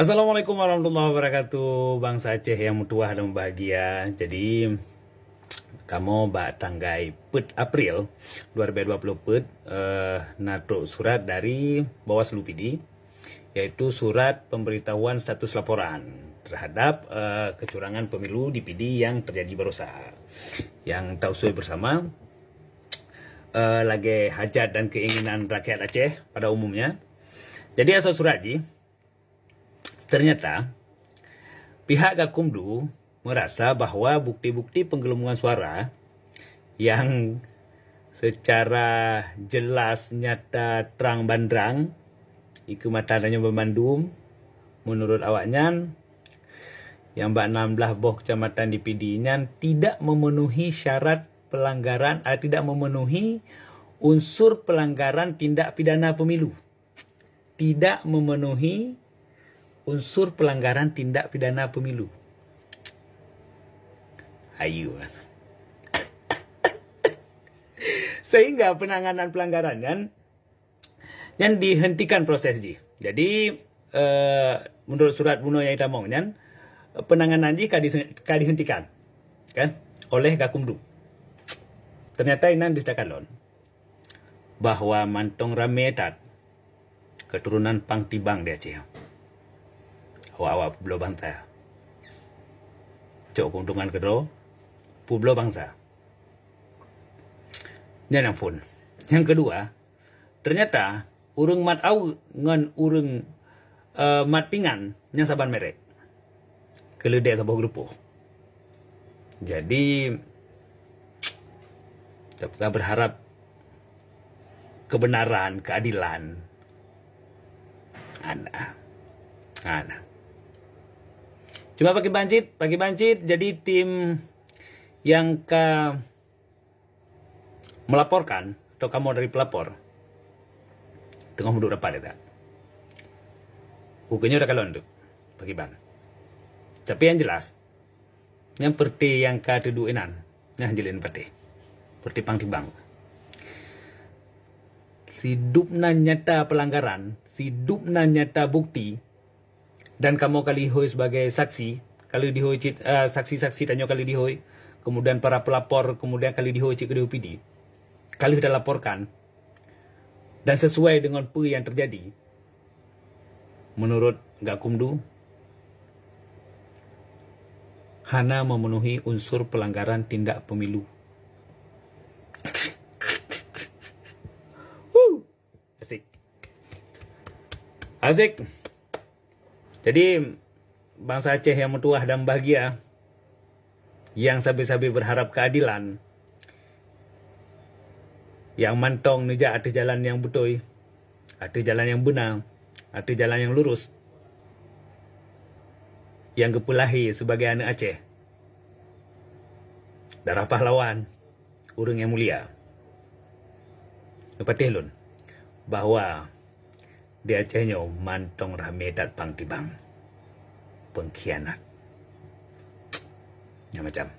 Assalamualaikum warahmatullahi wabarakatuh, bangsa Aceh yang mutuah dan bahagia. Jadi kamu tanggai pet April 2020 natruk surat dari Bawaslu PD, yaitu surat pemberitahuan status laporan terhadap kecurangan pemilu di PD yang terjadi barusan. Yang tahu sui bersama lagi hajat dan keinginan rakyat Aceh pada umumnya. Jadi asal surat ji, ternyata pihak Gakumdu merasa bahwa bukti-bukti penggelembungan suara yang secara jelas, nyata, terang bandrang, iku matanya memandum, menurut awaknya, yang 16 boh kecamatan di PD-nya tidak memenuhi syarat pelanggaran, tidak memenuhi unsur pelanggaran tindak pidana pemilu. Tidak memenuhi unsur pelanggaran tindak pidana pemilu. Ayu. Sehingga penanganan pelanggaran yang dihentikan proses ji. Jadi menurut surat bunuh yang kita maunya, penanganan ji dihentikan kan oleh Gakumdu. Ternyata ini ditakalon bahwa mantong rametat keturunan Pangtibang di Aceh. Awak-awak Pulau Bangsa. Cok keuntungan kedua, Pulau Bangsa. Dan yang pun. Yang kedua, ternyata urung mat au ngan urung mat pingan yang saban merek. Keledek sebuah grupo. Jadi kita berharap kebenaran, keadilan ada. Cuma pakai bancit, jadi tim yang melaporkan atau kamu dari pelapor tengah duduk dapat itu. Hukumnya udah kalon tuh bagi ban. Tapi yang jelas, yang seperti yang ketuduinan, yang jelin seperti Pangtibang. Sidupna nyata pelanggaran, sidupna nyata bukti, dan kamu kali hoi sebagai saksi, kali dihoi saksi-saksi tanya kali dihoi, kemudian para pelapor, kemudian kali dihoi cik kedua PD, kali sudah laporkan, dan sesuai dengan apa yang terjadi, menurut Gakumdu, hana memenuhi unsur pelanggaran tindak pemilu. Asik. Jadi bangsa Aceh yang mutuah dan bahagia, yang sabi-sabi berharap keadilan, yang mantong nija atas jalan yang betul, atas jalan yang benar, atas jalan yang lurus, yang kepulahi sebagai anak Aceh, darah pahlawan, urang yang mulia. Lepatih lun bahwa di Acehnya mantong ramedat Pangtibang, pengkhianat. Ya macam.